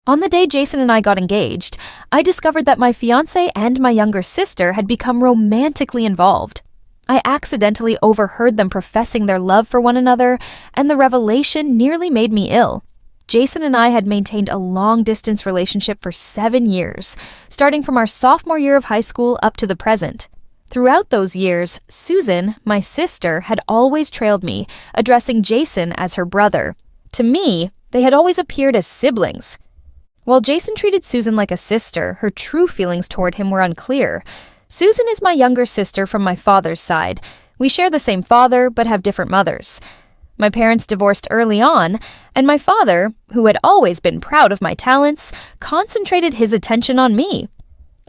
On the day Jason and I got engaged, I discovered that my fiance and my younger sister had become romantically involved. I accidentally overheard them professing their love for one another, and the revelation nearly made me ill. Jason and I had maintained a long-distance relationship for 7 years, starting from our sophomore year of high school up to the present. Throughout those years, Susan, my sister, had always trailed me, addressing Jason as her brother. To me, they had always appeared as siblings. While Jason treated Susan like a sister, her true feelings toward him were unclear. Susan is my younger sister from my father's side. We share the same father, but have different mothers. My parents divorced early on, and my father, who had always been proud of my talents, concentrated his attention on me.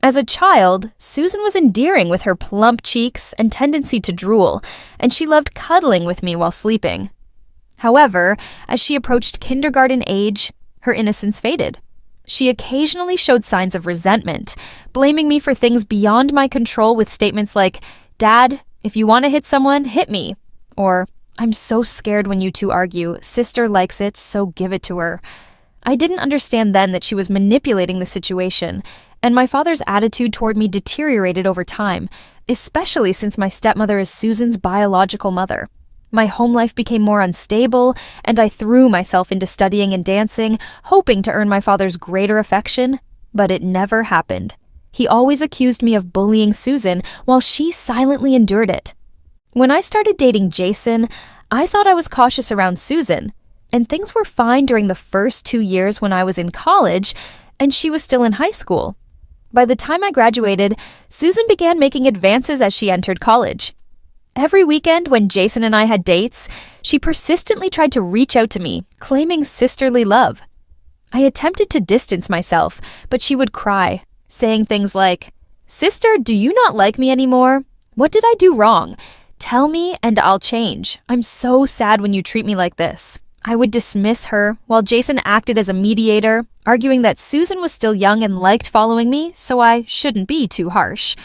As a child, Susan was endearing with her plump cheeks and tendency to drool, and she loved cuddling with me while sleeping. However, as she approached kindergarten age, her innocence faded. She occasionally showed signs of resentment, blaming me for things beyond my control with statements like, "Dad, if you want to hit someone, hit me," or "I'm so scared when you two argue. Sister likes it, so give it to her." I didn't understand then that she was manipulating the situation, and my father's attitude toward me deteriorated over time, especially since my stepmother is Susan's biological mother. My home life became more unstable, and I threw myself into studying and dancing, hoping to earn my father's greater affection, but it never happened. He always accused me of bullying Susan, while she silently endured it. When I started dating Jason, I thought I was cautious around Susan, and things were fine during the first 2 years when I was in college, and she was still in high school. By the time I graduated, Susan began making advances as she entered college. Every weekend when Jason and I had dates, she persistently tried to reach out to me, claiming sisterly love. I attempted to distance myself, but she would cry, saying things like, "Sister, do you not like me anymore? What did I do wrong? Tell me and I'll change. I'm so sad when you treat me like this." I would dismiss her, while Jason acted as a mediator, arguing that Susan was still young and liked following me, so I shouldn't be too harsh.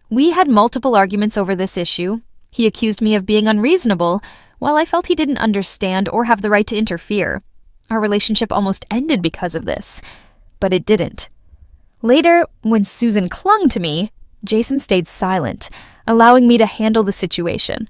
We had multiple arguments over this issue. He accused me of being unreasonable, while I felt he didn't understand or have the right to interfere. Our relationship almost ended because of this, but it didn't. Later, when Susan clung to me, Jason stayed silent, allowing me to handle the situation.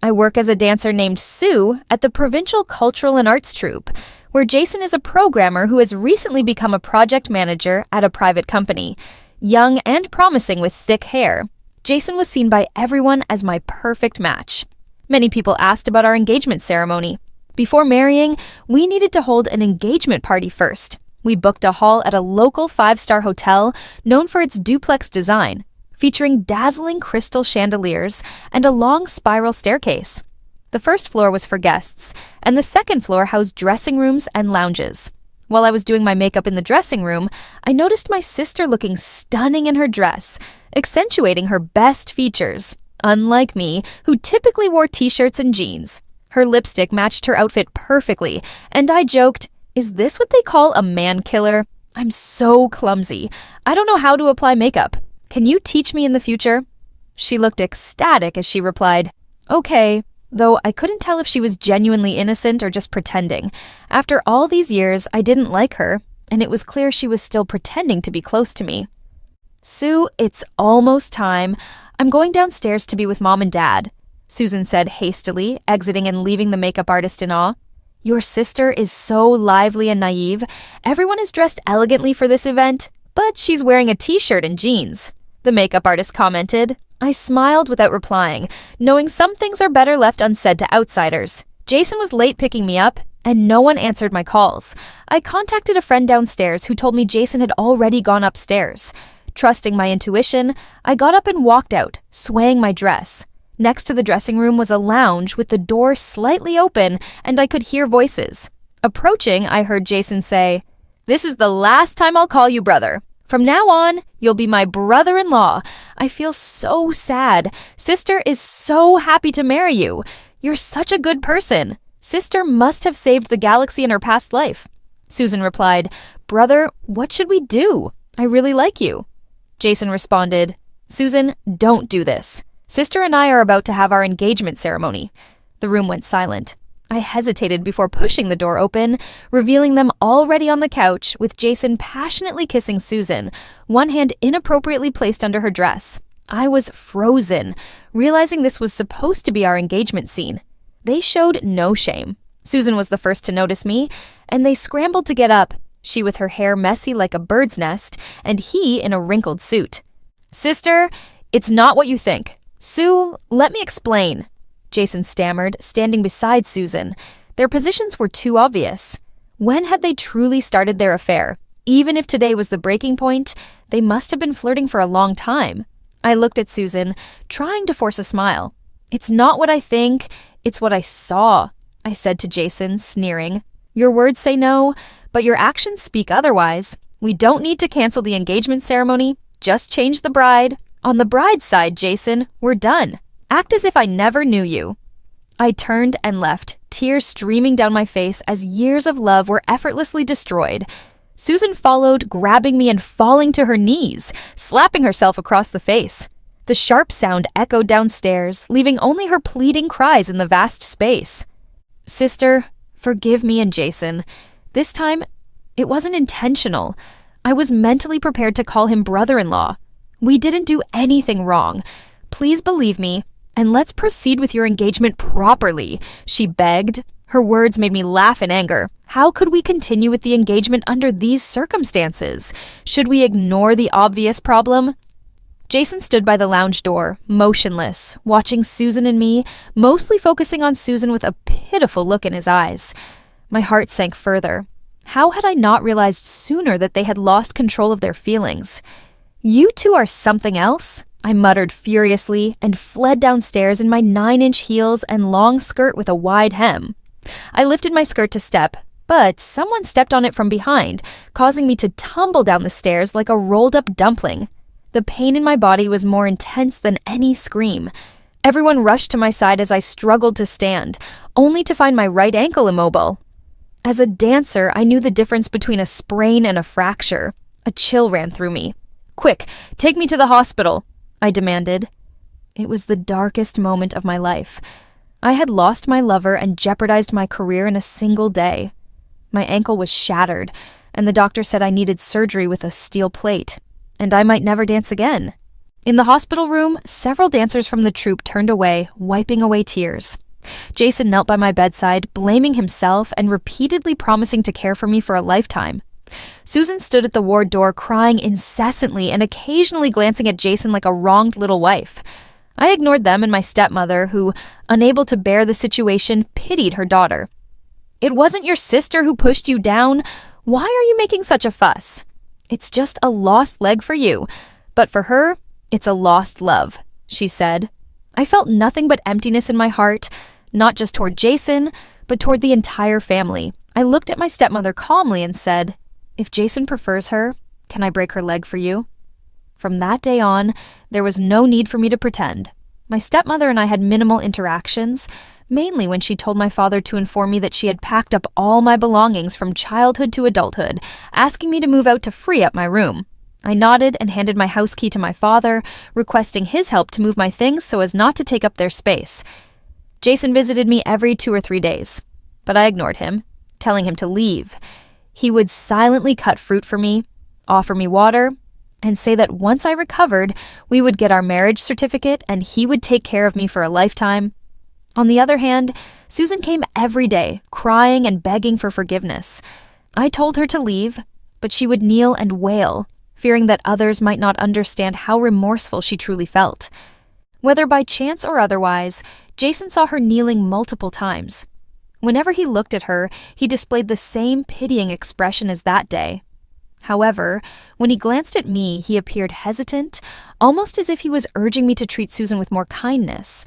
I work as a dancer named Sue at the Provincial Cultural and Arts Troupe, where Jason is a programmer who has recently become a project manager at a private company. Young and promising with thick hair, Jason was seen by everyone as my perfect match. Many people asked about our engagement ceremony. Before marrying, we needed to hold an engagement party first. We booked a hall at a local 5-star hotel known for its duplex design, featuring dazzling crystal chandeliers and a long spiral staircase. The first floor was for guests, and the second floor housed dressing rooms and lounges. While I was doing my makeup in the dressing room, I noticed my sister looking stunning in her dress, accentuating her best features, unlike me, who typically wore t-shirts and jeans. Her lipstick matched her outfit perfectly, and I joked, "Is this what they call a man killer? I'm so clumsy. I don't know how to apply makeup. Can you teach me in the future?" She looked ecstatic as she replied, "Okay," though I couldn't tell if she was genuinely innocent or just pretending. After all these years, I didn't like her, and it was clear she was still pretending to be close to me. "Sue, it's almost time. I'm going downstairs to be with Mom and Dad," Susan said hastily, exiting and leaving the makeup artist in awe. "Your sister is so lively and naive. Everyone is dressed elegantly for this event, but she's wearing a t-shirt and jeans," the makeup artist commented. I smiled without replying, knowing some things are better left unsaid to outsiders. Jason was late picking me up, and no one answered my calls. I contacted a friend downstairs who told me Jason had already gone upstairs. Trusting my intuition, I got up and walked out, swaying my dress. Next to the dressing room was a lounge with the door slightly open, and I could hear voices. Approaching, I heard Jason say, "This is the last time I'll call you brother. From now on, you'll be my brother-in-law. I feel so sad. Sister is so happy to marry you. You're such a good person. Sister must have saved the galaxy in her past life." Susan replied, "Brother, what should we do? I really like you." Jason responded, "Susan, don't do this. Sister and I are about to have our engagement ceremony." The room went silent. I hesitated before pushing the door open, revealing them already on the couch with Jason passionately kissing Susan, one hand inappropriately placed under her dress. I was frozen, realizing this was supposed to be our engagement scene. They showed no shame. Susan was the first to notice me, and they scrambled to get up, she with her hair messy like a bird's nest, and he in a wrinkled suit. "Sister, it's not what you think. Sue, let me explain," Jason stammered, standing beside Susan. Their positions were too obvious. When had they truly started their affair? Even if today was the breaking point, they must have been flirting for a long time. I looked at Susan, trying to force a smile. "It's not what I think, it's what I saw," I said to Jason, sneering. "Your words say no, but your actions speak otherwise. We don't need to cancel the engagement ceremony, just change the bride. On the bride's side, Jason, we're done. Act as if I never knew you." I turned and left, tears streaming down my face as years of love were effortlessly destroyed. Susan followed, grabbing me and falling to her knees, slapping herself across the face. The sharp sound echoed downstairs, leaving only her pleading cries in the vast space. "Sister, forgive me and Jason. This time, it wasn't intentional. I was mentally prepared to call him brother-in-law. We didn't do anything wrong. Please believe me, and let's proceed with your engagement properly," she begged. Her words made me laugh in anger. How could we continue with the engagement under these circumstances? Should we ignore the obvious problem? Jason stood by the lounge door, motionless, watching Susan and me, mostly focusing on Susan with a pitiful look in his eyes. My heart sank further. How had I not realized sooner that they had lost control of their feelings? "You two are something else," I muttered furiously and fled downstairs in my 9-inch heels and long skirt with a wide hem. I lifted my skirt to step, but someone stepped on it from behind, causing me to tumble down the stairs like a rolled-up dumpling. The pain in my body was more intense than any scream. Everyone rushed to my side as I struggled to stand, only to find my right ankle immobile. As a dancer, I knew the difference between a sprain and a fracture. A chill ran through me. "Quick, take me to the hospital," I demanded. It was the darkest moment of my life. I had lost my lover and jeopardized my career in a single day. My ankle was shattered, and the doctor said I needed surgery with a steel plate, and I might never dance again. In the hospital room, several dancers from the troupe turned away, wiping away tears. Jason knelt by my bedside, blaming himself and repeatedly promising to care for me for a lifetime. Susan stood at the ward door crying incessantly and occasionally glancing at Jason like a wronged little wife. I ignored them and my stepmother, who, unable to bear the situation, pitied her daughter. "It wasn't your sister who pushed you down. Why are you making such a fuss? It's just a lost leg for you, but for her, it's a lost love," she said. I felt nothing but emptiness in my heart, not just toward Jason, but toward the entire family. I looked at my stepmother calmly and said, "If Jason prefers her, can I break her leg for you?" From that day on, there was no need for me to pretend. My stepmother and I had minimal interactions, mainly when she told my father to inform me that she had packed up all my belongings from childhood to adulthood, asking me to move out to free up my room. I nodded and handed my house key to my father, requesting his help to move my things so as not to take up their space. Jason visited me every 2 or 3 days, but I ignored him, telling him to leave. He would silently cut fruit for me, offer me water, and say that once I recovered, we would get our marriage certificate and he would take care of me for a lifetime. On the other hand, Susan came every day, crying and begging for forgiveness. I told her to leave, but she would kneel and wail, fearing that others might not understand how remorseful she truly felt. Whether by chance or otherwise, Jason saw her kneeling multiple times. Whenever he looked at her, he displayed the same pitying expression as that day. However, when he glanced at me, he appeared hesitant, almost as if he was urging me to treat Susan with more kindness.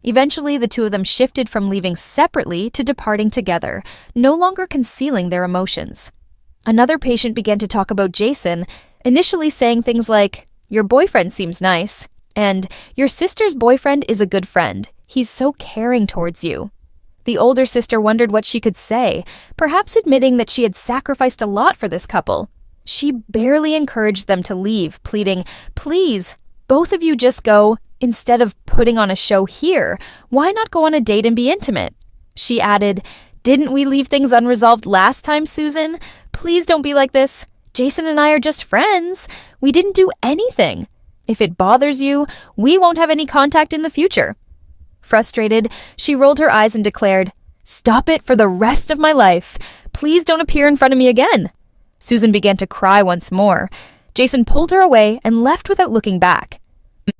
Eventually, the two of them shifted from leaving separately to departing together, no longer concealing their emotions. Another patient began to talk about Jason, initially saying things like, "Your boyfriend seems nice," and "Your sister's boyfriend is a good friend. He's so caring towards you." The older sister wondered what she could say, perhaps admitting that she had sacrificed a lot for this couple. She barely encouraged them to leave, pleading, "Please, both of you just go. Instead of putting on a show here, why not go on a date and be intimate?" She added, "Didn't we leave things unresolved last time, Susan? Please don't be like this. Jason and I are just friends. We didn't do anything. If it bothers you, we won't have any contact in the future." Frustrated, she rolled her eyes and declared, "Stop it for the rest of my life. Please don't appear in front of me again." Susan began to cry once more. Jason pulled her away and left without looking back.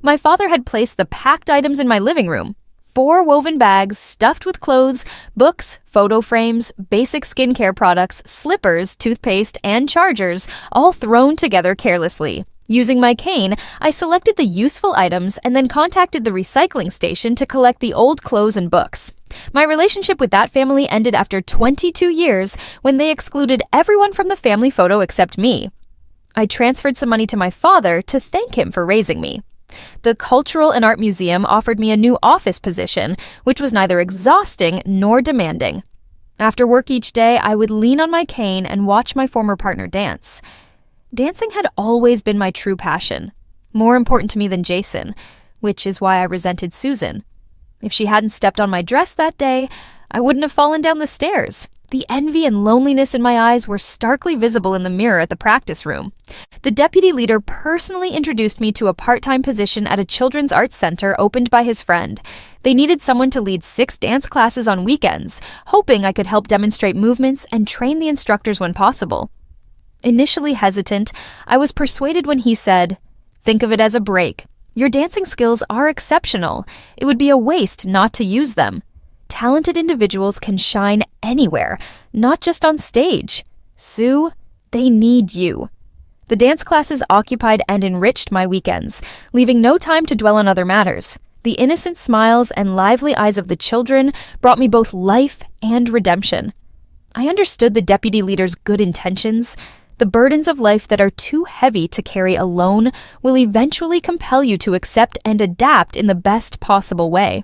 My father had placed the packed items in my living room. 4 woven bags stuffed with clothes, books, photo frames, basic skincare products, slippers, toothpaste, and chargers, all thrown together carelessly. Using my cane, I selected the useful items and then contacted the recycling station to collect the old clothes and books. My relationship with that family ended after 22 years when they excluded everyone from the family photo except me. I transferred some money to my father to thank him for raising me. The Cultural and Art Museum offered me a new office position, which was neither exhausting nor demanding. After work each day, I would lean on my cane and watch my former partner dance. Dancing had always been my true passion, more important to me than Jason, which is why I resented Susan. If she hadn't stepped on my dress that day, I wouldn't have fallen down the stairs. The envy and loneliness in my eyes were starkly visible in the mirror at the practice room. The deputy leader personally introduced me to a part-time position at a children's arts center opened by his friend. They needed someone to lead 6 dance classes on weekends, hoping I could help demonstrate movements and train the instructors when possible. Initially hesitant, I was persuaded when he said, "Think of it as a break. Your dancing skills are exceptional. It would be a waste not to use them. Talented individuals can shine anywhere, not just on stage. Sue, they need you." The dance classes occupied and enriched my weekends, leaving no time to dwell on other matters. The innocent smiles and lively eyes of the children brought me both life and redemption. I understood the deputy leader's good intentions. The burdens of life that are too heavy to carry alone will eventually compel you to accept and adapt in the best possible way.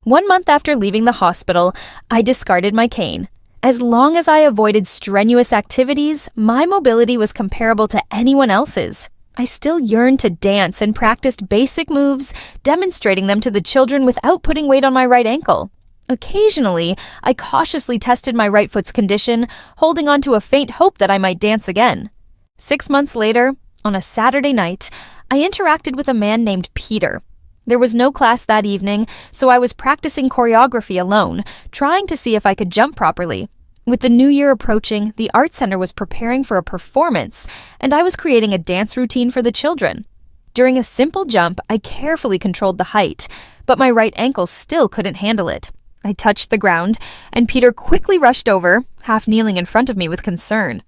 1 month after leaving the hospital, I discarded my cane. As long as I avoided strenuous activities, my mobility was comparable to anyone else's. I still yearned to dance and practiced basic moves, demonstrating them to the children without putting weight on my right ankle. Occasionally, I cautiously tested my right foot's condition, holding on to a faint hope that I might dance again. 6 months later, on a Saturday night, I interacted with a man named Peter. There was no class that evening, so I was practicing choreography alone, trying to see if I could jump properly. With the new year approaching, the art center was preparing for a performance, and I was creating a dance routine for the children. During a simple jump, I carefully controlled the height, but my right ankle still couldn't handle it. I touched the ground, and Peter quickly rushed over, half kneeling in front of me with concern.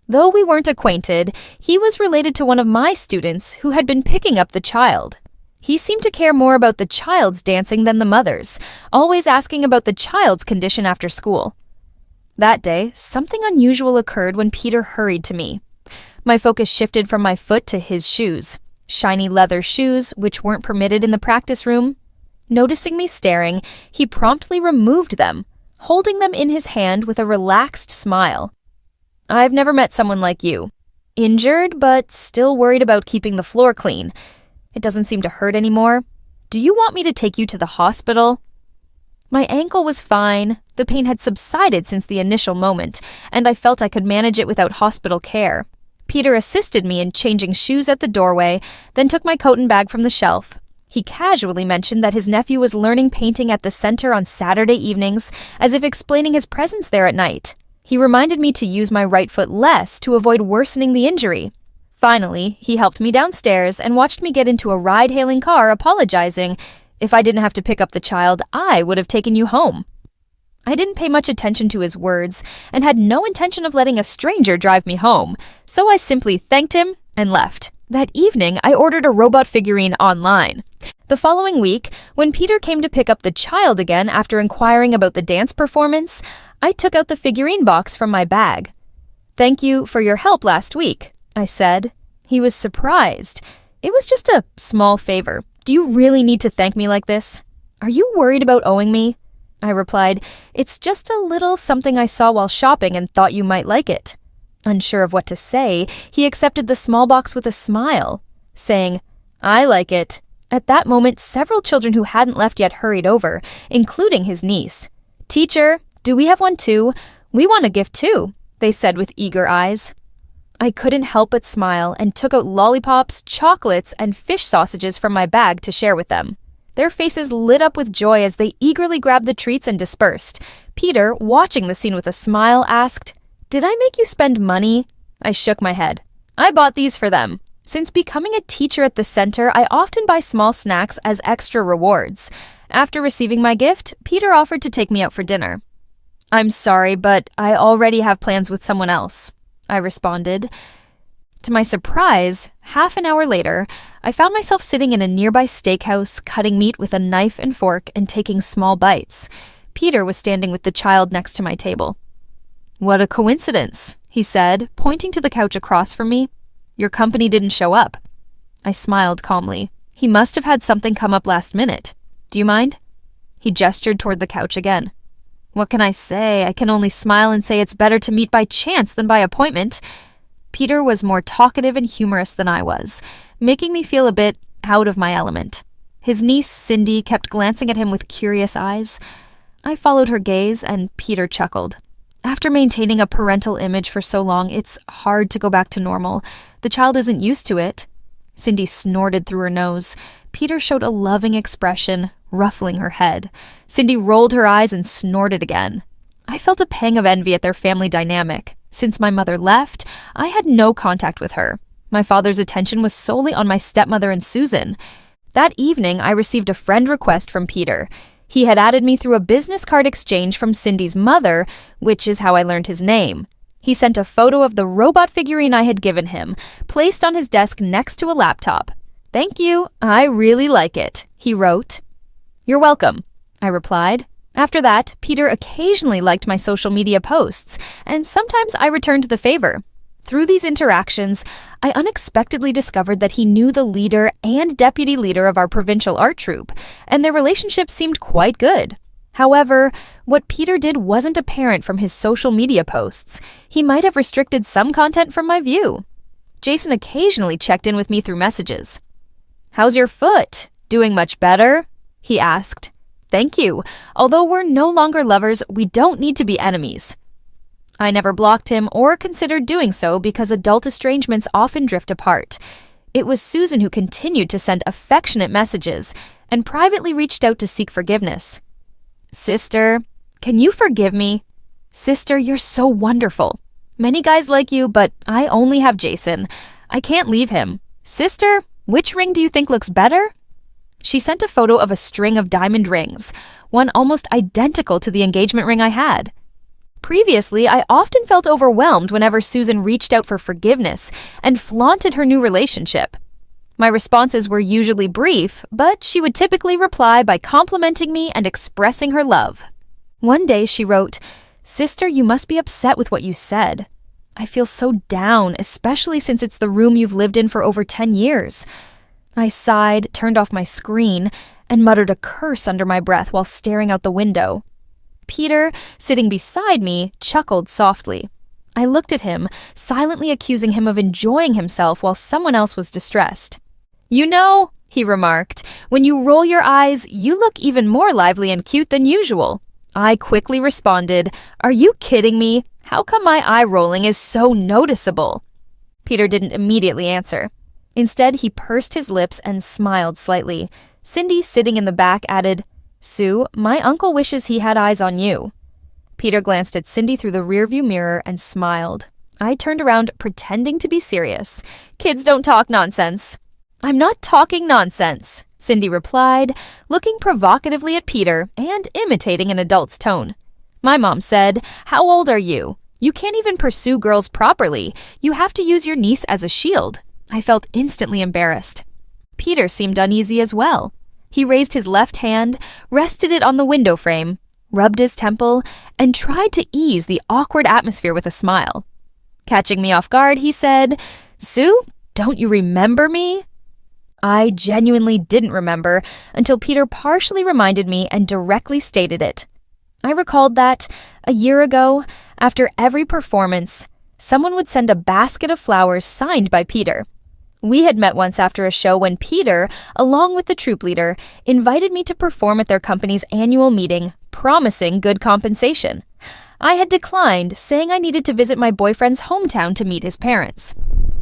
Though we weren't acquainted, he was related to one of my students who had been picking up the child. He seemed to care more about the child's dancing than the mother's, always asking about the child's condition after school. That day, something unusual occurred when Peter hurried to me. My focus shifted from my foot to his shoes, shiny leather shoes which weren't permitted in the practice room. Noticing me staring, he promptly removed them, holding them in his hand with a relaxed smile. "I've never met someone like you. Injured, but still worried about keeping the floor clean. It doesn't seem to hurt anymore. Do you want me to take you to the hospital?" My ankle was fine. The pain had subsided since the initial moment, and I felt I could manage it without hospital care. Peter assisted me in changing shoes at the doorway, then took my coat and bag from the shelf. He casually mentioned that his nephew was learning painting at the center on Saturday evenings, as if explaining his presence there at night. He reminded me to use my right foot less to avoid worsening the injury. Finally, he helped me downstairs and watched me get into a ride-hailing car, apologizing. "If I didn't have to pick up the child, I would have taken you home." I didn't pay much attention to his words and had no intention of letting a stranger drive me home, so I simply thanked him and left. That evening, I ordered a robot figurine online. The following week, when Peter came to pick up the child again after inquiring about the dance performance, I took out the figurine box from my bag. "Thank you for your help last week," I said. He was surprised. "It was just a small favor. Do you really need to thank me like this? Are you worried about owing me?" I replied, "It's just a little something I saw while shopping and thought you might like it." Unsure of what to say, he accepted the small box with a smile, saying, "I like it." At that moment, several children who hadn't left yet hurried over, including his niece. "Teacher, do we have one too? We want a gift too," they said with eager eyes. I couldn't help but smile and took out lollipops, chocolates, and fish sausages from my bag to share with them. Their faces lit up with joy as they eagerly grabbed the treats and dispersed. Peter, watching the scene with a smile, asked, "Did I make you spend money?" I shook my head. "I bought these for them. Since becoming a teacher at the center, I often buy small snacks as extra rewards. After receiving my gift, Peter offered to take me out for dinner. "I'm sorry, but I already have plans with someone else," I responded. To my surprise, half an hour later, I found myself sitting in a nearby steakhouse, cutting meat with a knife and fork and taking small bites. Peter was standing with the child next to my table. "What a coincidence," he said, pointing to the couch across from me. "Your company didn't show up." I smiled calmly. He must have had something come up last minute. "Do you mind?" He gestured toward the couch again. What can I say? I can only smile and say it's better to meet by chance than by appointment. Peter was more talkative and humorous than I was, making me feel a bit out of my element. His niece, Cindy, kept glancing at him with curious eyes. I followed her gaze, and Peter chuckled. After maintaining a parental image for so long, it's hard to go back to normal. The child isn't used to it. Cindy snorted through her nose. Peter showed a loving expression, ruffling her head. Cindy rolled her eyes and snorted again. I felt a pang of envy at their family dynamic. Since my mother left, I had no contact with her. My father's attention was solely on my stepmother and Susan. That evening, I received a friend request from Peter. He had added me through a business card exchange from Cindy's mother, which is how I learned his name. He sent a photo of the robot figurine I had given him, placed on his desk next to a laptop. "Thank you, I really like it," he wrote. "You're welcome," I replied. After that, Peter occasionally liked my social media posts, and sometimes I returned the favor. Through these interactions, I unexpectedly discovered that he knew the leader and deputy leader of our provincial art troupe, and their relationship seemed quite good. However, what Peter did wasn't apparent from his social media posts. He might have restricted some content from my view. Jason occasionally checked in with me through messages. "How's your foot? Doing much better?" he asked. "Thank you. Although we're no longer lovers, we don't need to be enemies." I never blocked him or considered doing so because adult estrangements often drift apart. It was Susan who continued to send affectionate messages and privately reached out to seek forgiveness. "Sister, can you forgive me? Sister, you're so wonderful. Many guys like you, but I only have Jason. I can't leave him. Sister, which ring do you think looks better?" She sent a photo of a string of diamond rings, one almost identical to the engagement ring I had. Previously, I often felt overwhelmed whenever Susan reached out for forgiveness and flaunted her new relationship. My responses were usually brief, but she would typically reply by complimenting me and expressing her love. One day she wrote, "Sister, you must be upset with what you said. I feel so down, especially since it's the room you've lived in for over 10 years. I sighed, turned off my screen, and muttered a curse under my breath while staring out the window. Peter, sitting beside me, chuckled softly. I looked at him, silently accusing him of enjoying himself while someone else was distressed. "You know," he remarked, "when you roll your eyes, you look even more lively and cute than usual." I quickly responded, "Are you kidding me? How come my eye rolling is so noticeable?" Peter didn't immediately answer. Instead, he pursed his lips and smiled slightly. Cindy, sitting in the back, added, "Sue, my uncle wishes he had eyes on you." Peter glanced at Cindy through the rearview mirror and smiled. I turned around, pretending to be serious. "Kids don't talk nonsense." "I'm not talking nonsense," Cindy replied, looking provocatively at Peter and imitating an adult's tone. "My mom said, 'How old are you? You can't even pursue girls properly. You have to use your niece as a shield.'" I felt instantly embarrassed. Peter seemed uneasy as well. He raised his left hand, rested it on the window frame, rubbed his temple, and tried to ease the awkward atmosphere with a smile. Catching me off guard, he said, "Sue, don't you remember me?" I genuinely didn't remember until Peter partially reminded me and directly stated it. I recalled that, a year ago, after every performance, someone would send a basket of flowers signed by Peter. We had met once after a show when Peter, along with the troupe leader, invited me to perform at their company's annual meeting, promising good compensation. I had declined, saying I needed to visit my boyfriend's hometown to meet his parents.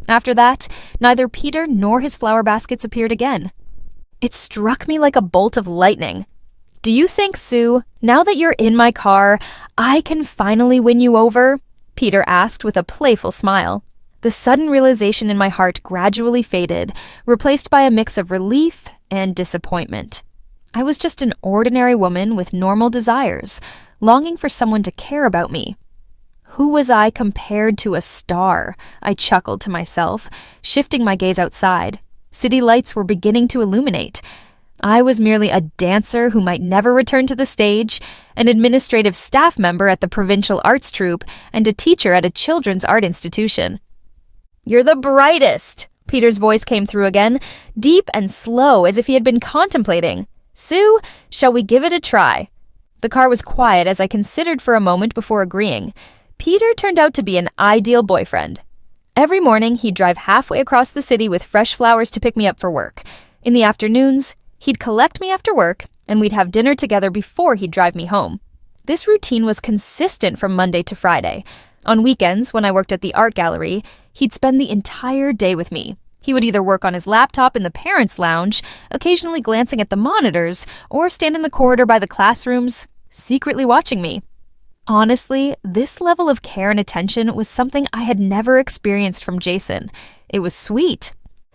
After that, neither Peter nor his flower baskets appeared again. It struck me like a bolt of lightning. Do you think, Sue, now that you're in my car, I can finally win you over? Peter asked with a playful smile. The sudden realization in my heart gradually faded, replaced by a mix of relief and disappointment. I was just an ordinary woman with normal desires, longing for someone to care about me. Who was I compared to a star? I chuckled to myself, shifting my gaze outside. City lights were beginning to illuminate. I was merely a dancer who might never return to the stage, an administrative staff member at the provincial arts troupe, and a teacher at a children's art institution. "You're the brightest!" Peter's voice came through again, deep and slow as if he had been contemplating. "Sue, shall we give it a try?" The car was quiet as I considered for a moment before agreeing. Peter turned out to be an ideal boyfriend. Every morning, he'd drive halfway across the city with fresh flowers to pick me up for work. In the afternoons, he'd collect me after work, and we'd have dinner together before he'd drive me home. This routine was consistent from Monday to Friday. On weekends, when I worked at the art gallery, he'd spend the entire day with me. He would either work on his laptop in the parents' lounge, occasionally glancing at the monitors, or stand in the corridor by the classrooms, secretly watching me. Honestly, this level of care and attention was something I had never experienced from Jason. It was sweet.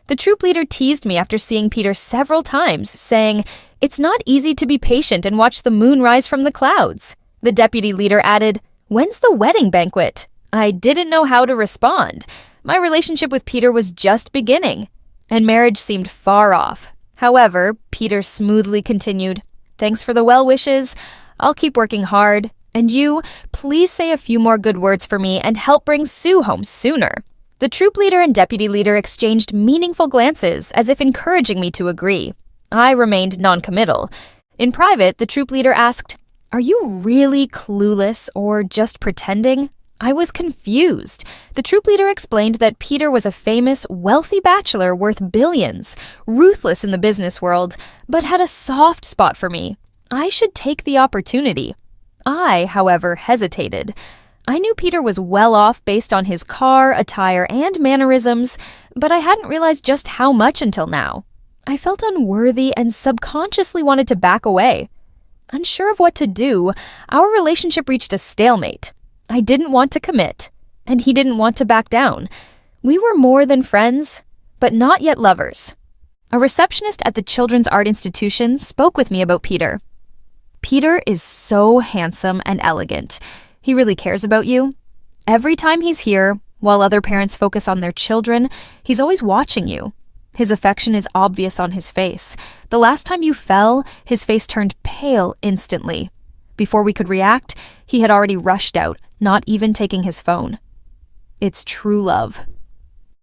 The troop leader teased me after seeing Peter several times, saying, "It's not easy to be patient and watch the moon rise from the clouds." The deputy leader added, "When's the wedding banquet?" I didn't know how to respond. My relationship with Peter was just beginning, and marriage seemed far off. However, Peter smoothly continued, "Thanks for the well wishes. I'll keep working hard. And you, please say a few more good words for me and help bring Sue home sooner." The troop leader and deputy leader exchanged meaningful glances as if encouraging me to agree. I remained noncommittal. In private, the troop leader asked, "Are you really clueless or just pretending?" I was confused. The troop leader explained that Peter was a famous, wealthy bachelor worth billions, ruthless in the business world, but had a soft spot for me. I should take the opportunity. I, however, hesitated. I knew Peter was well off based on his car, attire, and mannerisms, but I hadn't realized just how much until now. I felt unworthy and subconsciously wanted to back away. Unsure of what to do, our relationship reached a stalemate. I didn't want to commit, and he didn't want to back down. We were more than friends, but not yet lovers. A receptionist at the Children's Art Institution spoke with me about Peter. "Peter is so handsome and elegant. He really cares about you. Every time he's here, while other parents focus on their children, he's always watching you. His affection is obvious on his face. The last time you fell, his face turned pale instantly. Before we could react, he had already rushed out, not even taking his phone. It's true love."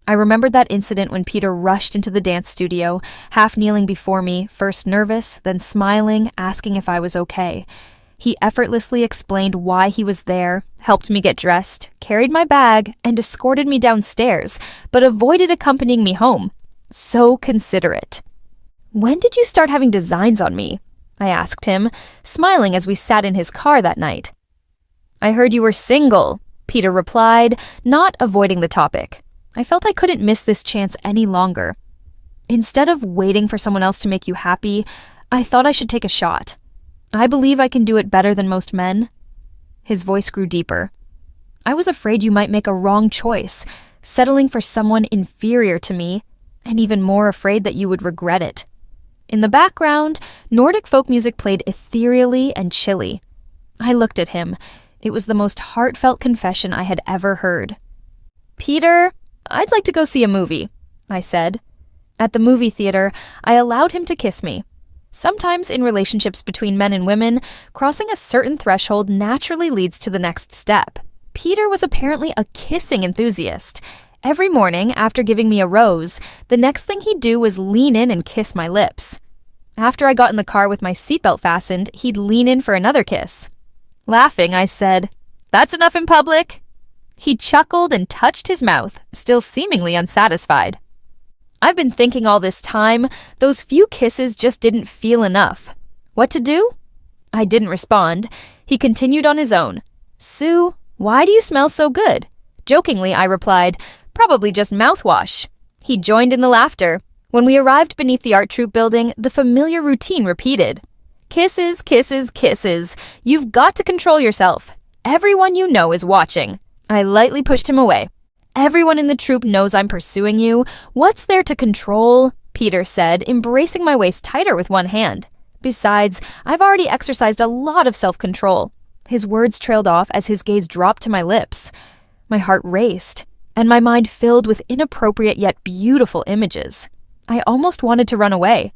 I remembered that incident when Peter rushed into the dance studio, half kneeling before me, first nervous, then smiling, asking if I was okay. He effortlessly explained why he was there, helped me get dressed, carried my bag, and escorted me downstairs, but avoided accompanying me home. So considerate. "When did you start having designs on me?" I asked him, smiling as we sat in his car that night. "I heard you were single," Peter replied, not avoiding the topic. I felt I couldn't miss this chance any longer. Instead of waiting for someone else to make you happy, I thought I should take a shot. I believe I can do it better than most men. His voice grew deeper. "I was afraid you might make a wrong choice, settling for someone inferior to me, and even more afraid that you would regret it." In the background, Nordic folk music played ethereally and chilly. I looked at him. It was the most heartfelt confession I had ever heard. "Peter, I'd like to go see a movie," I said. At the movie theater, I allowed him to kiss me. Sometimes in relationships between men and women, crossing a certain threshold naturally leads to the next step. Peter was apparently a kissing enthusiast. Every morning, after giving me a rose, the next thing he'd do was lean in and kiss my lips. After I got in the car with my seatbelt fastened, he'd lean in for another kiss. Laughing, I said, "That's enough in public." He chuckled and touched his mouth, still seemingly unsatisfied. I've been thinking all this time, those few kisses just didn't feel enough. What to do? I didn't respond. He continued on his own. "Sue, why do you smell so good?" Jokingly, I replied, "Probably just mouthwash." He joined in the laughter. When we arrived beneath the art troupe building, the familiar routine repeated. "Kisses, kisses, kisses. You've got to control yourself. Everyone you know is watching." I lightly pushed him away. "Everyone in the troupe knows I'm pursuing you. What's there to control?" Peter said, embracing my waist tighter with one hand. "Besides, I've already exercised a lot of self-control." His words trailed off as his gaze dropped to my lips. My heart raced, and my mind filled with inappropriate yet beautiful images. I almost wanted to run away.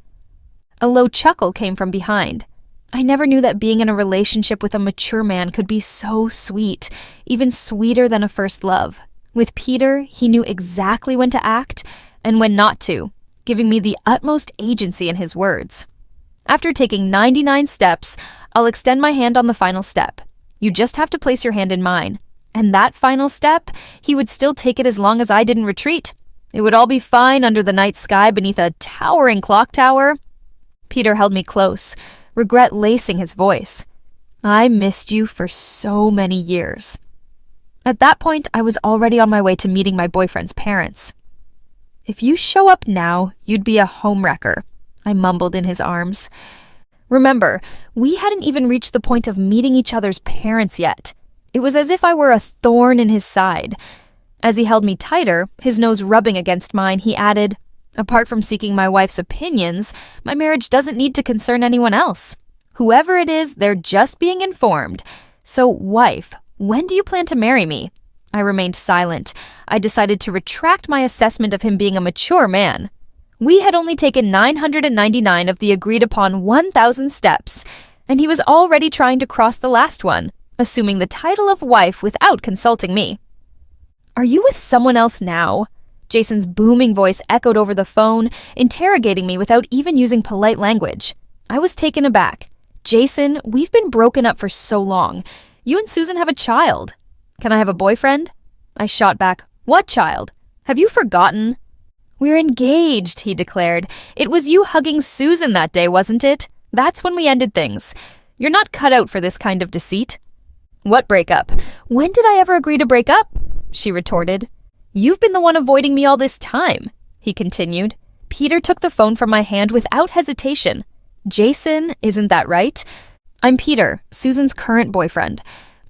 A low chuckle came from behind. I never knew that being in a relationship with a mature man could be so sweet, even sweeter than a first love. With Peter, he knew exactly when to act and when not to, giving me the utmost agency in his words. After taking 99 steps, I'll extend my hand on the final step. You just have to place your hand in mine. And that final step, he would still take it as long as I didn't retreat. It would all be fine under the night sky beneath a towering clock tower. Peter held me close, regret lacing his voice. "I missed you for so many years." At that point, I was already on my way to meeting my boyfriend's parents. "If you show up now, you'd be a homewrecker," I mumbled in his arms. Remember, we hadn't even reached the point of meeting each other's parents yet. It was as if I were a thorn in his side. As he held me tighter, his nose rubbing against mine, he added, "Apart from seeking my wife's opinions, my marriage doesn't need to concern anyone else. Whoever it is, they're just being informed. So, wife, when do you plan to marry me?" I remained silent. I decided to retract my assessment of him being a mature man. We had only taken 999 of the agreed-upon 1,000 steps, and he was already trying to cross the last one, assuming the title of wife without consulting me. "Are you with someone else now?" Jason's booming voice echoed over the phone, interrogating me without even using polite language. I was taken aback. "Jason, we've been broken up for so long. You and Susan have a child. Can I have a boyfriend?" I shot back, "What child? Have you forgotten?" "We're engaged," he declared. "It was you hugging Susan that day, wasn't it? That's when we ended things. You're not cut out for this kind of deceit." "What breakup? When did I ever agree to break up?" she retorted. "You've been the one avoiding me all this time," he continued. Peter took the phone from my hand without hesitation. "Jason, isn't that right? I'm Peter, Susan's current boyfriend.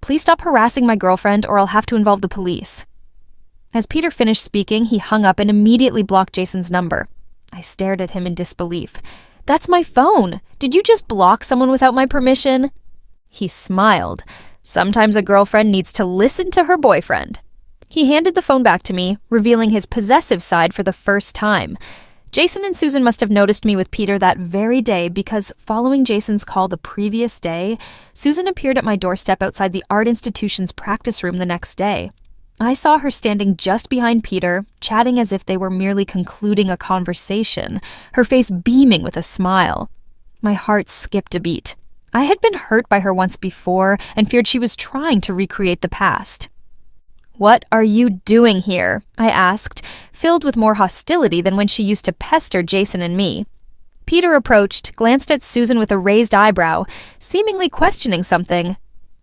Please stop harassing my girlfriend or I'll have to involve the police." As Peter finished speaking, he hung up and immediately blocked Jason's number. I stared at him in disbelief. "That's my phone. Did you just block someone without my permission?" He smiled. Sometimes a girlfriend needs to listen to her boyfriend. He handed the phone back to me, revealing his possessive side for the first time. Jason and Susan must have noticed me with Peter that very day because following Jason's call the previous day, Susan appeared at my doorstep outside the art institution's practice room the next day. I saw her standing just behind Peter, chatting as if they were merely concluding a conversation, her face beaming with a smile. My heart skipped a beat. I had been hurt by her once before and feared she was trying to recreate the past. "What are you doing here?" I asked, filled with more hostility than when she used to pester Jason and me. Peter approached, glanced at Susan with a raised eyebrow, seemingly questioning something.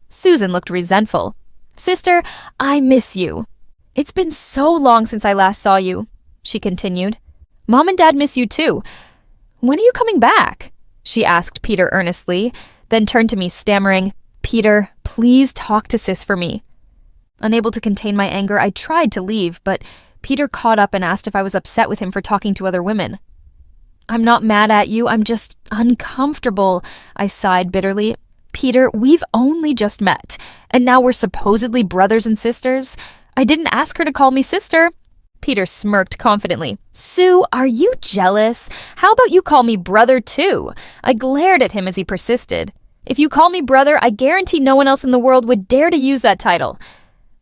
Susan looked resentful. "Sister, I miss you. It's been so long since I last saw you," she continued. "Mom and Dad miss you too. When are you coming back?" she asked Peter earnestly, then turned to me stammering, "Peter, please talk to Sis for me." Unable to contain my anger, I tried to leave, but Peter caught up and asked if I was upset with him for talking to other women. "I'm not mad at you, I'm just uncomfortable," I sighed bitterly. "Peter, we've only just met, and now we're supposedly brothers and sisters. I didn't ask her to call me sister." Peter smirked confidently. "Sue, are you jealous? How about you call me brother too?" I glared at him as he persisted. "If you call me brother, I guarantee no one else in the world would dare to use that title."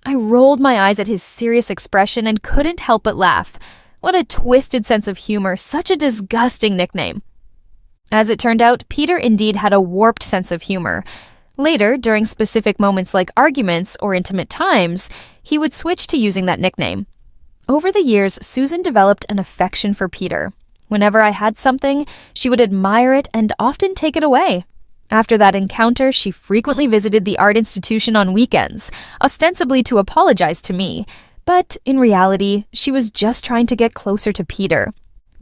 I rolled my eyes at his serious expression and couldn't help but laugh. What a twisted sense of humor, such a disgusting nickname. As it turned out, Peter indeed had a warped sense of humor. Later, during specific moments like arguments or intimate times, he would switch to using that nickname. Over the years, Susan developed an affection for Peter. Whenever I had something, she would admire it and often take it away. After that encounter, she frequently visited the art institution on weekends, ostensibly to apologize to me. But in reality, she was just trying to get closer to Peter.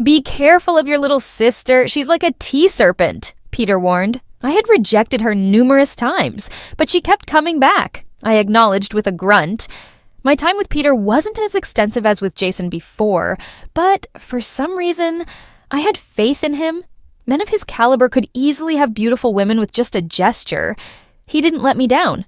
"Be careful of your little sister. She's like a tea serpent," Peter warned. I had rejected her numerous times, but she kept coming back, I acknowledged with a grunt. My time with Peter wasn't as extensive as with Jason before, but for some reason, I had faith in him. Men of his caliber could easily have beautiful women with just a gesture. He didn't let me down.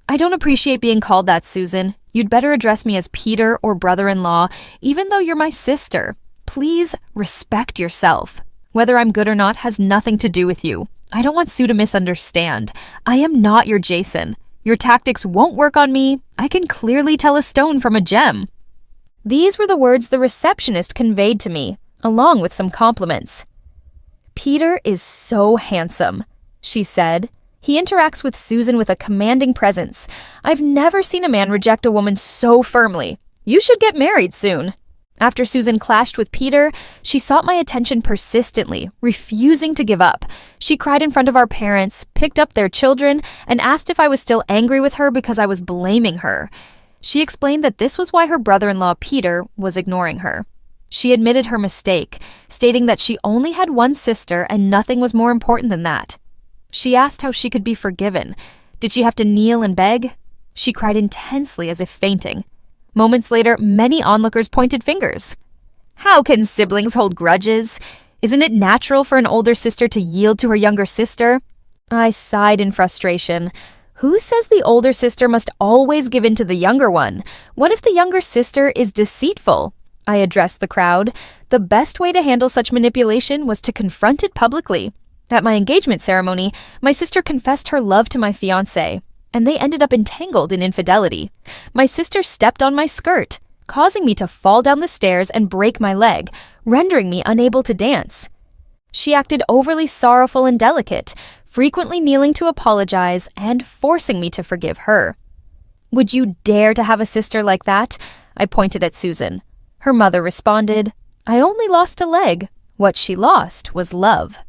"I don't appreciate being called that, Susan. You'd better address me as Peter or brother-in-law, even though you're my sister. Please respect yourself. Whether I'm good or not has nothing to do with you. I don't want Sue to misunderstand. I am not your Jason. Your tactics won't work on me. I can clearly tell a stone from a gem." These were the words the receptionist conveyed to me, along with some compliments. "Peter is so handsome," she said. "He interacts with Susan with a commanding presence. I've never seen a man reject a woman so firmly. You should get married soon." After Susan clashed with Peter, she sought my attention persistently, refusing to give up. She cried in front of our parents, picked up their children, and asked if I was still angry with her because I was blaming her. She explained that this was why her brother-in-law Peter was ignoring her. She admitted her mistake, stating that she only had one sister and nothing was more important than that. She asked how she could be forgiven. Did she have to kneel and beg? She cried intensely as if fainting. Moments later, many onlookers pointed fingers. "How can siblings hold grudges? Isn't it natural for an older sister to yield to her younger sister?" I sighed in frustration. Who says the older sister must always give in to the younger one? What if the younger sister is deceitful? I addressed the crowd. The best way to handle such manipulation was to confront it publicly. At my engagement ceremony, my sister confessed her love to my fiancé, and they ended up entangled in infidelity. My sister stepped on my skirt, causing me to fall down the stairs and break my leg, rendering me unable to dance. She acted overly sorrowful and delicate, frequently kneeling to apologize and forcing me to forgive her. "Would you dare to have a sister like that?" I pointed at Susan. Her mother responded, "I only lost a leg. What she lost was love."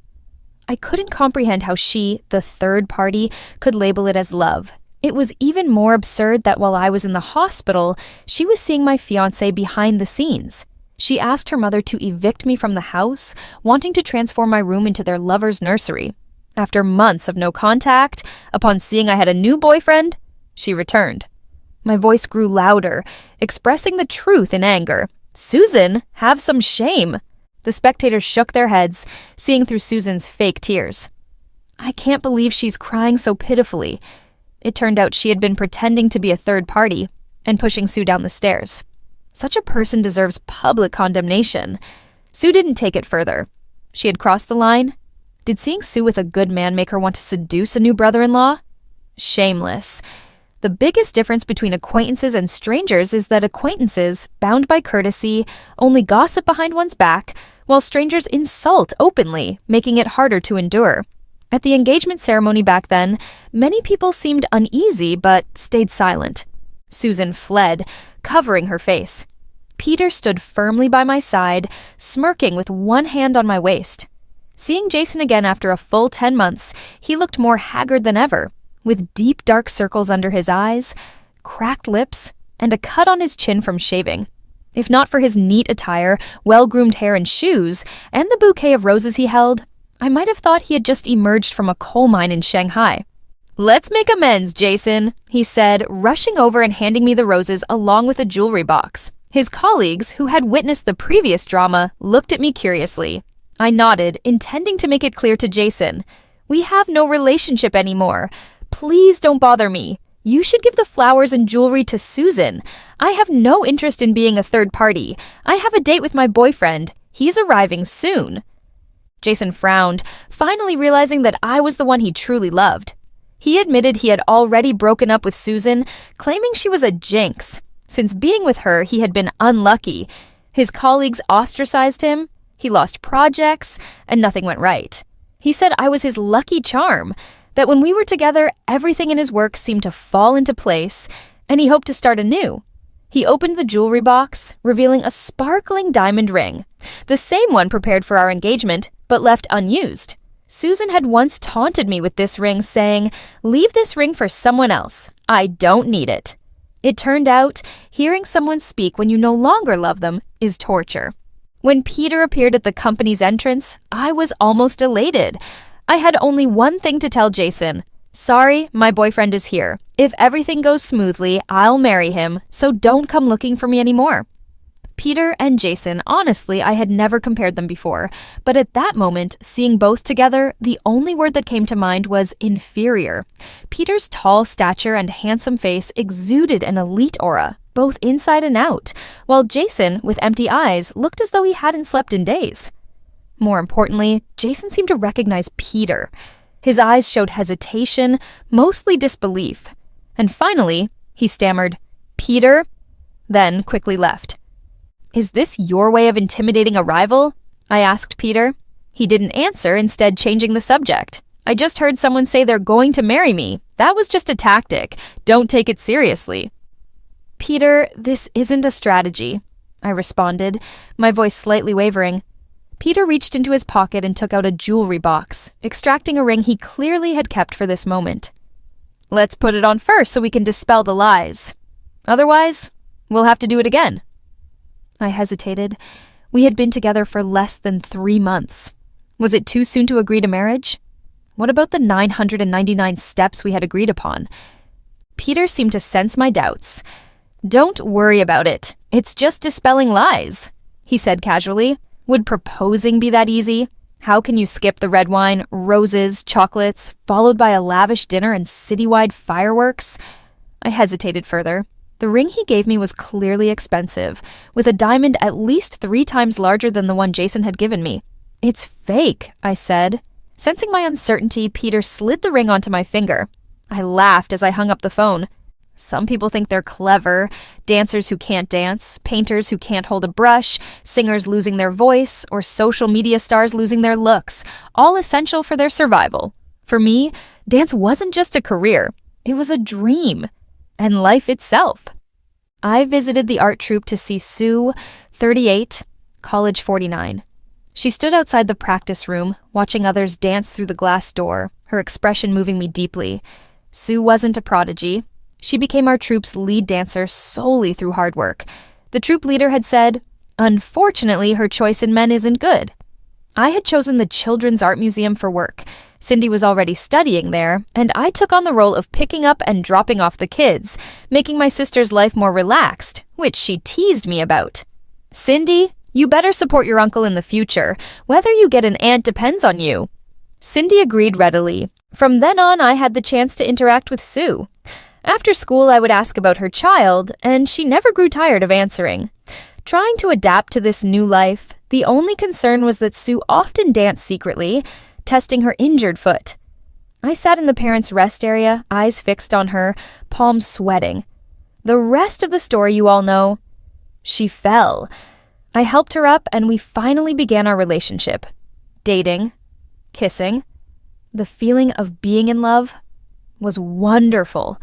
I couldn't comprehend how she, the third party, could label it as love. It was even more absurd that while I was in the hospital, she was seeing my fiancé behind the scenes. She asked her mother to evict me from the house, wanting to transform my room into their lover's nursery. After months of no contact, upon seeing I had a new boyfriend, she returned. My voice grew louder, expressing the truth in anger. "Susan, have some shame." The spectators shook their heads, seeing through Susan's fake tears. "I can't believe she's crying so pitifully." It turned out she had been pretending to be a third party and pushing Sue down the stairs. Such a person deserves public condemnation. Sue didn't take it further. She had crossed the line. Did seeing Sue with a good man make her want to seduce a new brother-in-law? Shameless. The biggest difference between acquaintances and strangers is that acquaintances, bound by courtesy, only gossip behind one's back, while strangers insult openly, making it harder to endure. At the engagement ceremony back then, many people seemed uneasy but stayed silent. Susan fled, covering her face. Peter stood firmly by my side, smirking with one hand on my waist. Seeing Jason again after a full 10 months, he looked more haggard than ever, with deep dark circles under his eyes, cracked lips, and a cut on his chin from shaving. If not for his neat attire, well-groomed hair and shoes, and the bouquet of roses he held, I might have thought he had just emerged from a coal mine in Shanghai. "Let's make amends, Jason," he said, rushing over and handing me the roses along with a jewelry box. His colleagues, who had witnessed the previous drama, looked at me curiously. I nodded, intending to make it clear to Jason. "We have no relationship anymore. Please don't bother me. You should give the flowers and jewelry to Susan. I have no interest in being a third party. I have a date with my boyfriend. He's arriving soon." Jason frowned, finally realizing that I was the one he truly loved. He admitted he had already broken up with Susan, claiming she was a jinx. Since being with her, he had been unlucky. His colleagues ostracized him, he lost projects, and nothing went right. He said I was his lucky charm, that when we were together, everything in his work seemed to fall into place, and he hoped to start anew. He opened the jewelry box, revealing a sparkling diamond ring, the same one prepared for our engagement, but left unused. Susan had once taunted me with this ring, saying, "Leave this ring for someone else. I don't need it." It turned out, hearing someone speak when you no longer love them is torture. When Peter appeared at the company's entrance, I was almost elated. I had only one thing to tell Jason. "Sorry, my boyfriend is here. If everything goes smoothly, I'll marry him, so don't come looking for me anymore." Peter and Jason, honestly, I had never compared them before, but at that moment, seeing both together, the only word that came to mind was inferior. Peter's tall stature and handsome face exuded an elite aura, both inside and out, while Jason, with empty eyes, looked as though he hadn't slept in days. More importantly, Jason seemed to recognize Peter. His eyes showed hesitation, mostly disbelief. And finally, he stammered, "Peter?" then quickly left. "Is this your way of intimidating a rival?" I asked Peter. He didn't answer, instead changing the subject. "I just heard someone say they're going to marry me. That was just a tactic. Don't take it seriously." "Peter, this isn't a strategy," I responded, my voice slightly wavering. Peter reached into his pocket and took out a jewelry box, extracting a ring he clearly had kept for this moment. "Let's put it on first so we can dispel the lies. Otherwise, we'll have to do it again." I hesitated. We had been together for less than 3 months. Was it too soon to agree to marriage? What about the 999 steps we had agreed upon? Peter seemed to sense my doubts. "Don't worry about it. It's just dispelling lies," he said casually. "Would proposing be that easy? How can you skip the red wine, roses, chocolates, followed by a lavish dinner and citywide fireworks?" I hesitated further. The ring he gave me was clearly expensive, with a diamond at least 3 times larger than the one Jason had given me. "It's fake," I said. Sensing my uncertainty, Peter slid the ring onto my finger. I laughed as I hung up the phone. Some people think they're clever, dancers who can't dance, painters who can't hold a brush, singers losing their voice, or social media stars losing their looks, all essential for their survival. For me, dance wasn't just a career, it was a dream. And life itself. I visited the art troupe to see Sue, 38, college 49. She stood outside the practice room, watching others dance through the glass door, her expression moving me deeply. Sue wasn't a prodigy. She became our troupe's lead dancer solely through hard work. The troupe leader had said, "Unfortunately, her choice in men isn't good." I had chosen the Children's Art Museum for work. Cindy was already studying there, and I took on the role of picking up and dropping off the kids, making my sister's life more relaxed, which she teased me about. "Cindy, you better support your uncle in the future. Whether you get an aunt depends on you." Cindy agreed readily. From then on, I had the chance to interact with Sue. After school, I would ask about her child, and she never grew tired of answering. Trying to adapt to this new life, the only concern was that Sue often danced secretly, testing her injured foot. I sat in the parents' rest area, eyes fixed on her, palms sweating. The rest of the story you all know. She fell. I helped her up, and we finally began our relationship. Dating, kissing. The feeling of being in love was wonderful.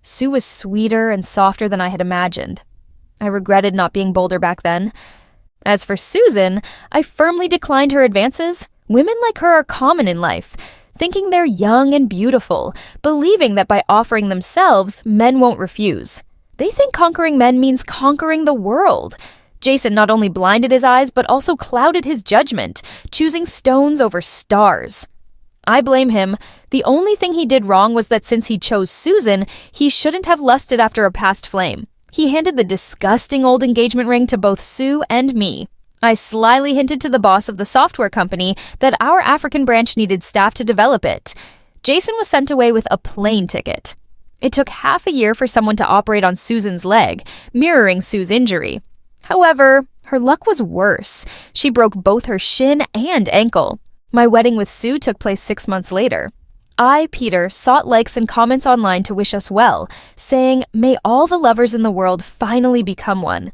Sue was sweeter and softer than I had imagined. I regretted not being bolder back then. As for Susan, I firmly declined her advances. Women like her are common in life, thinking they're young and beautiful, believing that by offering themselves, men won't refuse. They think conquering men means conquering the world. Jason not only blinded his eyes, but also clouded his judgment, choosing stones over stars. I blame him. The only thing he did wrong was that since he chose Susan, he shouldn't have lusted after a past flame. He handed the disgusting old engagement ring to both Sue and me. I slyly hinted to the boss of the software company that our African branch needed staff to develop it. Jason was sent away with a plane ticket. It took half a year for someone to operate on Susan's leg, mirroring Sue's injury. However, her luck was worse. She broke both her shin and ankle. My wedding with Sue took place 6 months later. I, Peter, sought likes and comments online to wish us well, saying, "May all the lovers in the world finally become one."